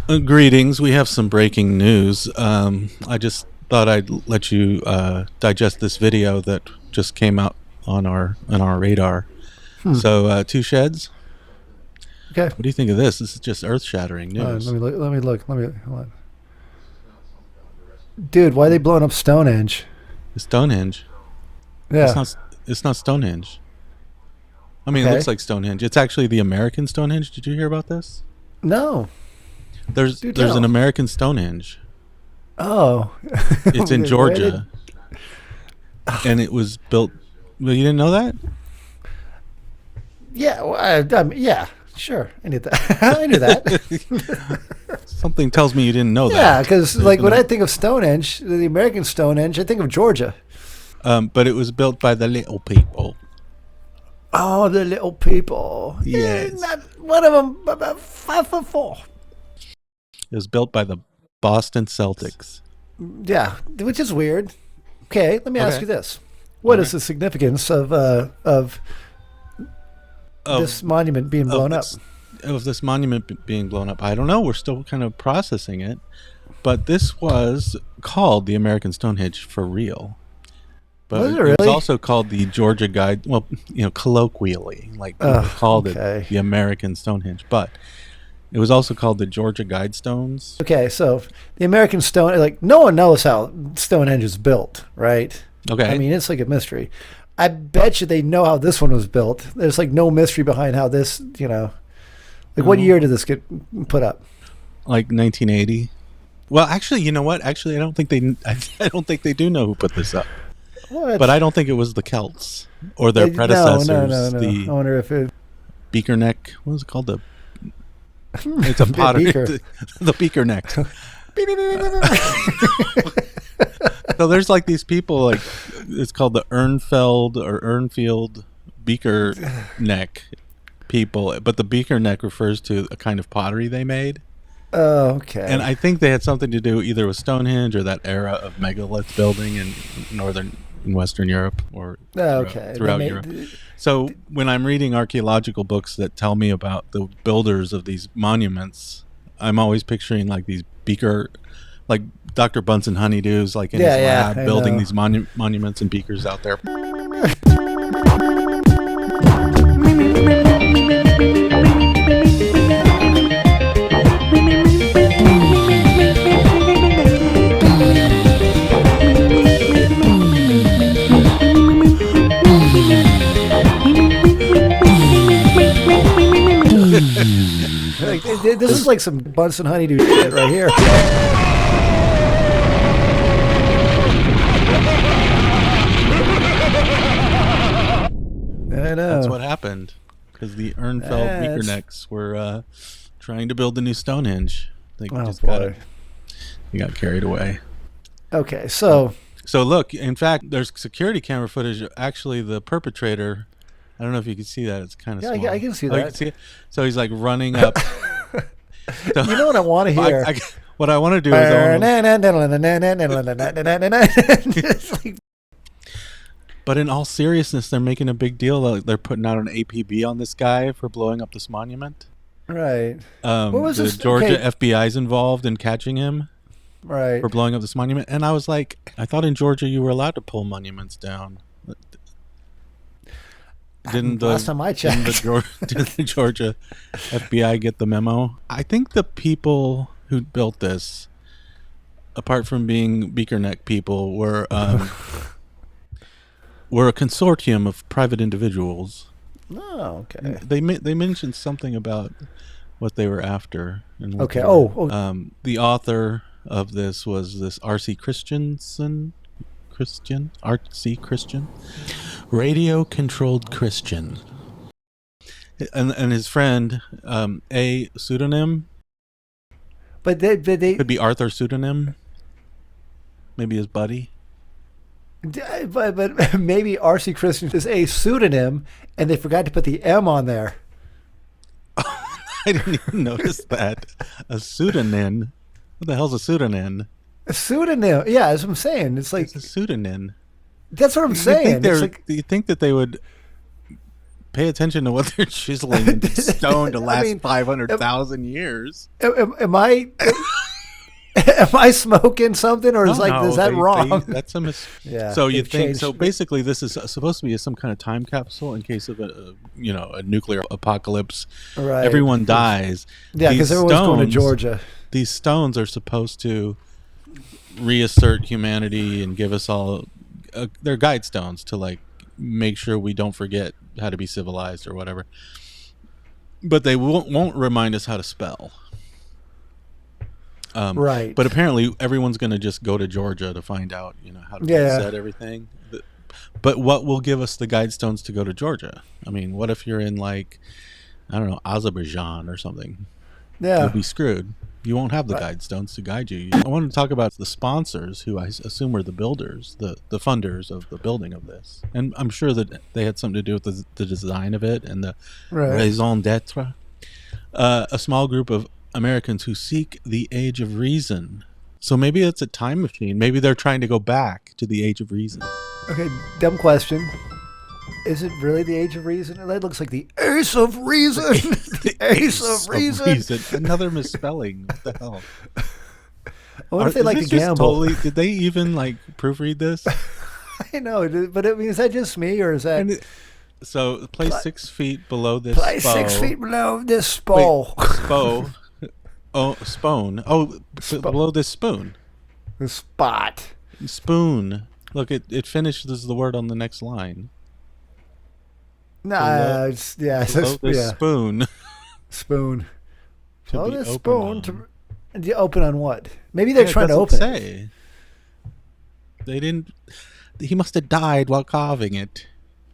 Greetings. We have some breaking news. I just thought I'd let you digest this video that just came out on our radar. So, two sheds. Okay. What do you think of this? This is just earth-shattering Let news. me look. Hold on. Dude, why are they blowing up Stonehenge? Stonehenge. It's Yeah. not. It's not Stonehenge. I mean, it Okay. looks like Stonehenge. It's actually the American Stonehenge. Did you hear about this? No. Do There's an tell. American Stonehenge. Oh. It's in Where did? Georgia, and it was built. Well, you didn't know that? Yeah. Well, yeah. Sure. I knew that. I knew that. Something tells me you didn't know Yeah, that. because There's like an when I think of Stonehenge, the American Stonehenge, I think of Georgia. But it was built by the little people. Oh, the little people. Yeah, Yes. not one of them. About 5'4". It was built by the Boston Celtics. Yeah, which is weird. Okay, let me ask Okay. you this: All What is right. the significance of Of this monument being of blown up? this monument being blown up. I don't know. We're still kind of processing it. But this was called the American Stonehenge for real. Was But it it was really? also called the Georgia Guide. Well, colloquially, like people Oh, called it okay. the American Stonehenge. But it was also called the Georgia Guidestones. Okay, so the American Stone, like no one knows how Stonehenge is built, right? I Okay. mean, it's like a mystery. I bet you they know how this one was built. There's like no mystery behind how this, like what year No. did this get put up? Like 1980. Well, actually, you know what? Actually, I don't think they. I don't think they do know who put this up. But I What? don't think it was the Celts or their No, no, no, predecessors, no. I the wonder if it beaker neck. What was it called? It's a potter. Beaker. The beaker neck. So there's like these people like it's called the Ernfeld or Ernfield beaker neck people, but the beaker neck refers to a kind of pottery they made. Oh, And okay. I think they had something to do either with Stonehenge or that era of megalith building in Western Europe or Oh, okay. They throughout Europe. made. So when I'm reading archaeological books that tell me about the builders of these monuments, I'm always picturing like these beaker, like Dr. Bunsen honeydews, like in his Yeah, yeah. lab, I building know. these monuments and beakers out there. Like, this is like some Bunsen honeydew shit right here. I That's know. what happened because the Ernfeld That's. beakernecks were trying to build the new Stonehenge. They Oh just got boy. they got carried away. Okay, so So look, in fact, there's security camera footage. Actually, the perpetrator. I don't know if you can see that. It's kind of yeah, small. I can see Oh, you can that. see it. So he's like running up. So, You know what I want to hear? what I want to do is I want It's like, but in all seriousness, they're making a big deal. Like they're putting out an APB on this guy for blowing up this monument. right. What was The this? Georgia Okay, FBI's involved in catching him right. for blowing up this monument. And I was like, I thought in Georgia you were allowed to pull monuments down. Didn't Last the time I didn't checked. did the Georgia FBI get the memo? I think the people who built this, apart from being Beakerneck people, were a consortium of private individuals. Oh, okay. They mentioned something about what they were after and what Okay. they were. The author of this was this R.C. Christian, radio controlled Christian, and his friend a pseudonym But they could be Arthur pseudonym, maybe his buddy. but maybe R.C. Christian is a pseudonym, and they forgot to put the M on there. I didn't even notice that. A pseudonym. What the hell's a pseudonym? A pseudonym. Yeah, that's what I'm saying. It's like It's a pseudonym. that's what I'm You think saying. It's they're? like Do you think that they would pay attention to what they're chiseling into stone to last 500,000 years. Am I am I smoking something, or is is that wrong? That's a Yeah. So you think so? Basically, this is supposed to be some kind of time capsule in case of a nuclear apocalypse. Right. Everyone dies. Yeah, because everyone's going to Georgia. These stones are supposed to reassert humanity and give us all. They're guide stones to like make sure we don't forget how to be civilized or whatever. But they won't remind us how to spell. Right. But apparently everyone's going to just go to Georgia to find out, how to reset everything. But what will give us the guide stones to go to Georgia? I mean, what if you're in like, I don't know, Azerbaijan or something? Yeah. You'll be screwed. You won't have the guide stones to guide you. I want to talk about the sponsors, who I assume were the builders, the funders of the building of this. And I'm sure that they had something to do with the design of it and the raison d'etre. A small group of Americans who seek the age of reason. So maybe it's a time machine. Maybe they're trying to go back to the age of reason. Okay, dumb question. Is it really the age of reason? That looks like the ace of reason. The ace of reason. Another misspelling. What the hell? I wonder if they like to gamble. Did they even like proofread this? I know, but is that just me, or is that... So place 6 feet below this. Place 6 feet below this spoon. Spoon. Oh, below this spoon. The spot. Spoon. Look, it finishes the word on the next line. Nah, below this spoon. Spoon. Below this spoon to open on what? Maybe they're trying to open it. They didn't. He must have died while carving it.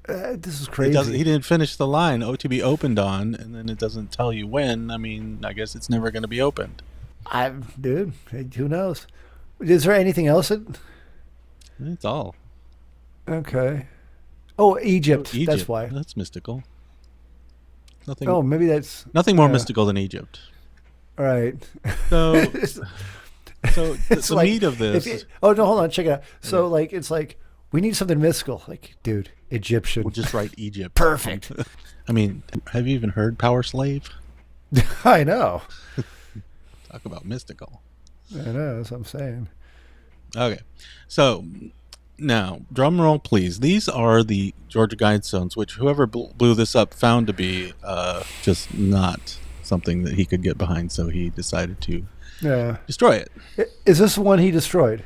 This is crazy. He didn't finish the line. To be opened on, and then it doesn't tell you when. I mean, I guess it's never going to be opened. Dude, who knows? Is there anything else? That's all. Okay. Oh, Egypt. That's why. That's mystical. Nothing. Oh, maybe that's nothing more mystical than Egypt. Right. So the meat of this. No, hold on. Check it out. So, it's like we need something mystical. Like, dude, Egyptian. We'll just write Egypt. Perfect. I mean, have you even heard Power Slave? I know. Talk about mystical. I know. That's what I'm saying. Okay, so. Now, drum roll, please. These are the Georgia Guidestones, which whoever blew this up found to be just not something that he could get behind, so he decided to destroy it. Is this the one he destroyed?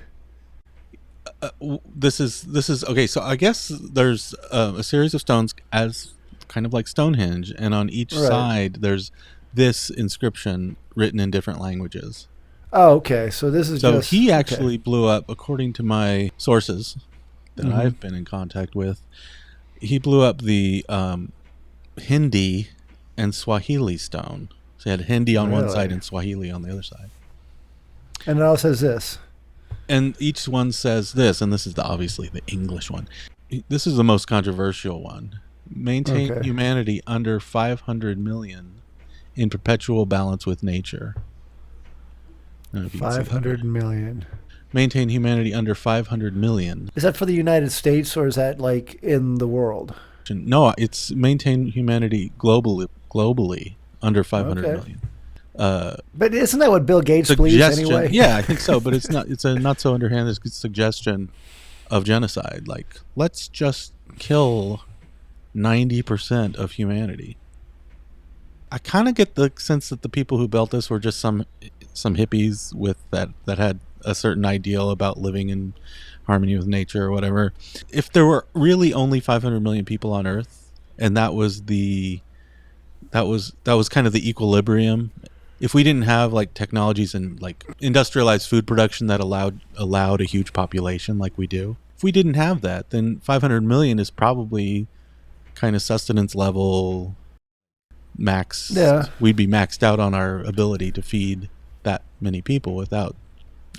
This is okay. So I guess there's a series of stones as kind of like Stonehenge, and on each side there's this inscription written in different languages. Oh, okay. So this is he actually blew up, according to my sources that I've been in contact with. He blew up the Hindi and Swahili stone. So he had Hindi on one side and Swahili on the other side. And it all says this. And each one says this, and this is obviously the English one. This is the most controversial one. Maintain humanity under 500 million in perpetual balance with nature. 500 million. Maintain humanity under 500 million. Is that for the United States, or is that like in the world? No, it's maintain humanity globally under 500 million. But isn't that what Bill Gates believes anyway? Yeah, I think so. But it's not. It's a not so underhanded suggestion of genocide. Like, let's just kill 90% of humanity. I kind of get the sense that the people who built this were just some hippies with that had a certain ideal about living in harmony with nature or whatever. If there were really only 500 million people on Earth, and that was kind of the equilibrium. If we didn't have like technologies and like industrialized food production that allowed a huge population like we do, if we didn't have that, then 500 million is probably kind of sustenance level max. Yeah. We'd be maxed out on our ability to feed that many people without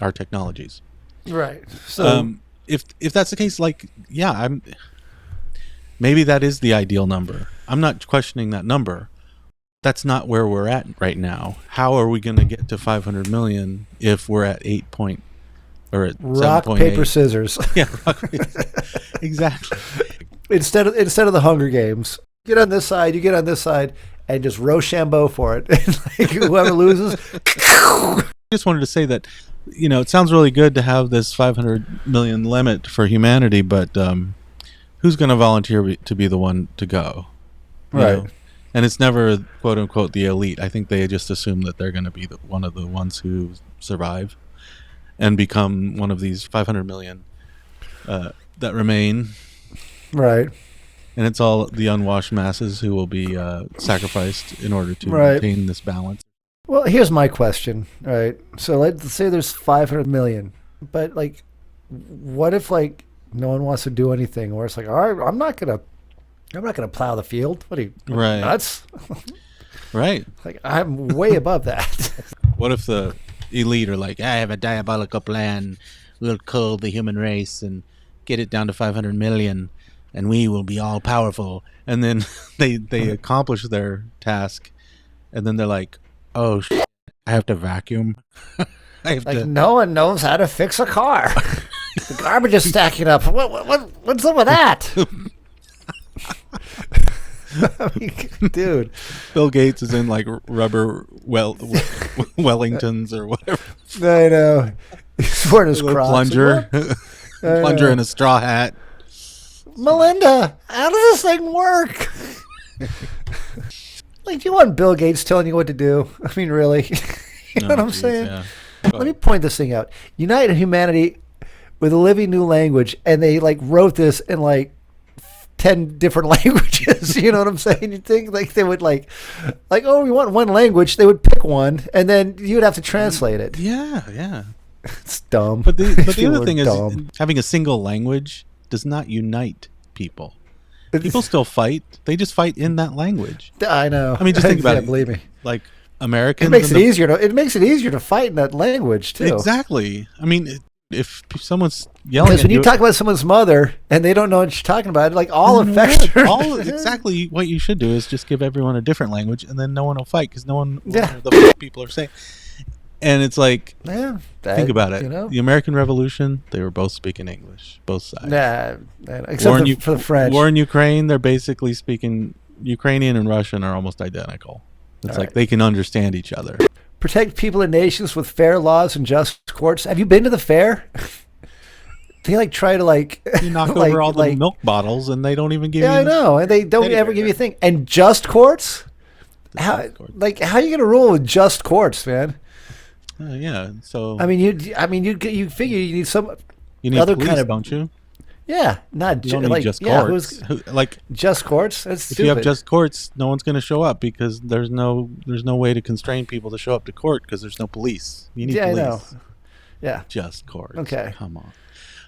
our technologies. Right. So if that's the case, like, yeah, maybe that is the ideal number. I'm not questioning that number. That's not where we're at right now. How are we going to get to 500 million if we're at 8 point or at rock 7.8? Paper scissors? Yeah, exactly. Instead of the Hunger Games, Get on this side, you get on this side, and just Rochambeau for it. And like whoever loses. I just wanted to say that, it sounds really good to have this 500 million limit for humanity, but who's going to volunteer to be the one to go? Right. And it's never, quote unquote, the elite. I think they just assume that they're going to be one of the ones who survive and become one of these 500 million that remain. Right. And it's all the unwashed masses who will be sacrificed in order to maintain this balance. Well, here's my question. All right. So let's say there's 500 million, but like, what if like no one wants to do anything, or it's like, all right, I'm not gonna plow the field. What are you nuts? Right. Like I'm way above that. What if the elite are like, I have a diabolical plan. We'll cull the human race and get it down to 500 million, and we will be all powerful. And then they accomplish their task, and then they're like, oh, I have to vacuum. No one knows how to fix a car. The garbage is stacking up. What's up with that? I mean, dude. Bill Gates is in like rubber Wellingtons or whatever. I know. He's wearing his Crocs. Plunger. Plunger and a straw hat. Melinda, how does this thing work? Like, do you want Bill Gates telling you what to do? I mean, really? You know what I'm saying? Yeah. Let me point this thing out. Unite humanity with a living new language, and they like wrote this in like 10 different languages. You know what I'm saying? You think like they would like, oh, we want one language. They would pick one, and then you would have to translate it. Yeah. It's dumb. But the other thing is, having a single language does not unite people. People still fight. They just fight in that language. I know. I mean, just think about it. Believe me. Like Americans. It makes it easier. It makes it easier to fight in that language too. Exactly. I mean, if someone's yelling, because when you talk about someone's mother and they don't know what you're talking about, like all affects her. Exactly. What you should do is just give everyone a different language, and then no one will fight because no one will know the people are saying. And it's like, think about it. The American Revolution, they were both speaking English, both sides. Except for the French. War in Ukraine, they're basically speaking Ukrainian and Russian are almost identical. It's like they can understand each other. Protect people and nations with fair laws and just courts. Have you been to the fair? They like try to like you knock over all the milk bottles, and they don't even give you. Yeah, I know, and they don't ever give you a thing. And just courts. How are you going to rule with just courts, man? Yeah. So I mean, you figure you need some. You need other police, kind of, don't you? Yeah, not you don't need just courts. Just courts. That's if stupid. you have just courts, no one's going to show up because there's no way to constrain people to show up to court because there's no police. You need police. I know. Yeah. Just courts. Okay. Come on.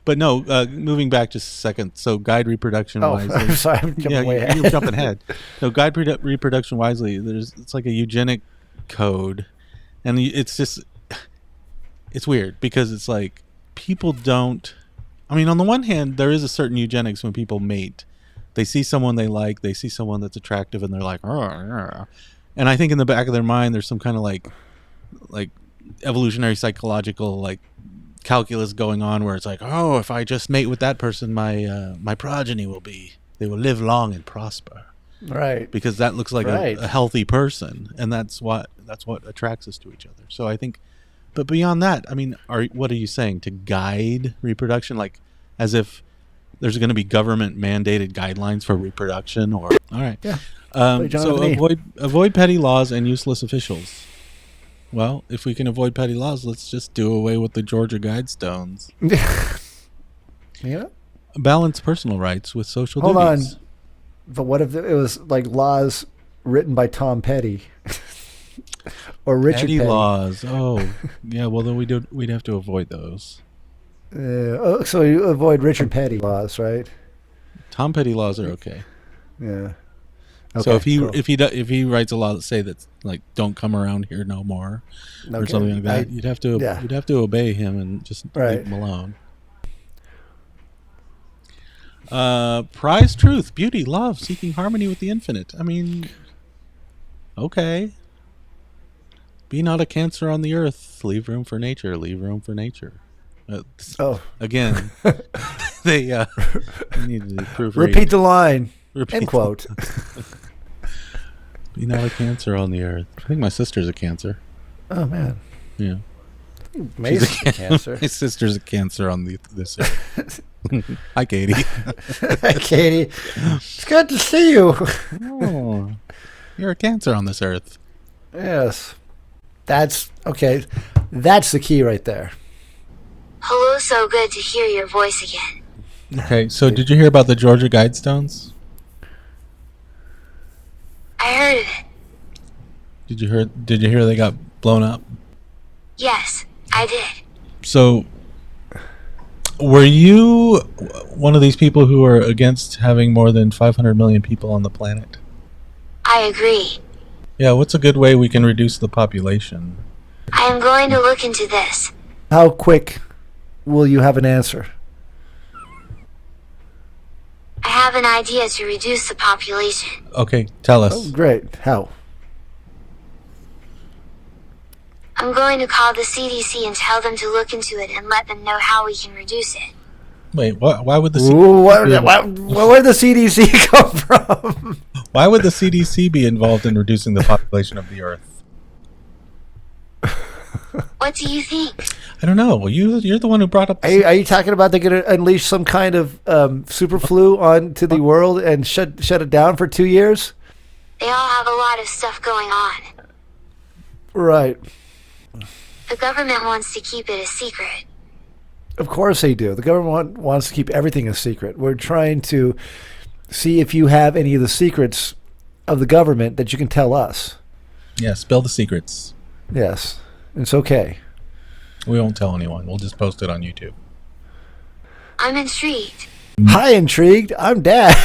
But no, moving back just a second. So guide reproduction wisely. I'm sorry, I'm jumping way ahead. You're jumping ahead. No, guide reproduction wisely. It's like a eugenic code, and it's weird because it's like people don't. I mean, on the one hand, there is a certain eugenics when people mate. They see someone they like, they see someone that's attractive, and they're like, and I think in the back of their mind, there's some kind of like evolutionary psychological like calculus going on where it's like, oh, if I just mate with that person, my progeny they will live long and prosper. Right. Because that looks like a healthy person, and that's what attracts us to each other. So I think. But beyond that, I mean, what are you saying? To guide reproduction, like as if there's going to be government mandated guidelines for reproduction, or all right, yeah. So avoid petty laws and useless officials. Well, if we can avoid petty laws, let's just do away with the Georgia Guidestones. Yeah. Balance personal rights with social duties. Hold on, but what if it was like laws written by Tom Petty? Or Richard Petty laws. Oh, yeah. Well, then we'd have to avoid those. So you avoid Richard Petty laws, right? Tom Petty laws are okay. Yeah. Okay, so if he writes a law that say that like don't come around here no more, or something like that, you'd have to obey him and just leave him alone. Prize truth, beauty, love, seeking harmony with the infinite. I mean, okay. Be not a cancer on the earth. Leave room for nature. Leave room for nature. Again, they need to proofread. Repeat the line. Repeat End quote. Be not a cancer on the earth. I think my sister's a cancer. Oh, man. Yeah. She's a cancer. My sister's a cancer on this earth. Hi, Katie. Hi, Katie. It's good to see you. Oh, you're a cancer on this earth. Yes. That's okay. That's the key right there. Hello, so good to hear your voice again. Okay, so did you hear about the Georgia Guidestones? I heard of it. Did you hear they got blown up? Yes, I did. So, were you one of these people who are against having more than 500 million people on the planet? I agree. Yeah, what's a good way we can reduce the population? I am going to look into this. How quick will you have an answer? I have an idea to reduce the population. Okay, tell us. Oh, great. How? I'm going to call the CDC and tell them to look into it and let them know how we can reduce it. Wait, why would the CDC Ooh, where did the CDC come from? Why would the CDC be involved in reducing the population of the Earth? What do you think? I don't know. Well, you're the one who brought up. Are you talking about they're going to unleash some kind of super flu onto the world and shut it down for 2 years? They all have a lot of stuff going on. Right. The government wants to keep it a secret. Of course they do. The government wants to keep everything a secret. We're trying to see if you have any of the secrets of the government that you can tell us. Yeah, spill the secrets. Yes. It's okay. We won't tell anyone. We'll just post it on YouTube. I'm intrigued. Hi, Intrigued. I'm Dad.